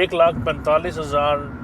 1,45,000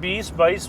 20, 22,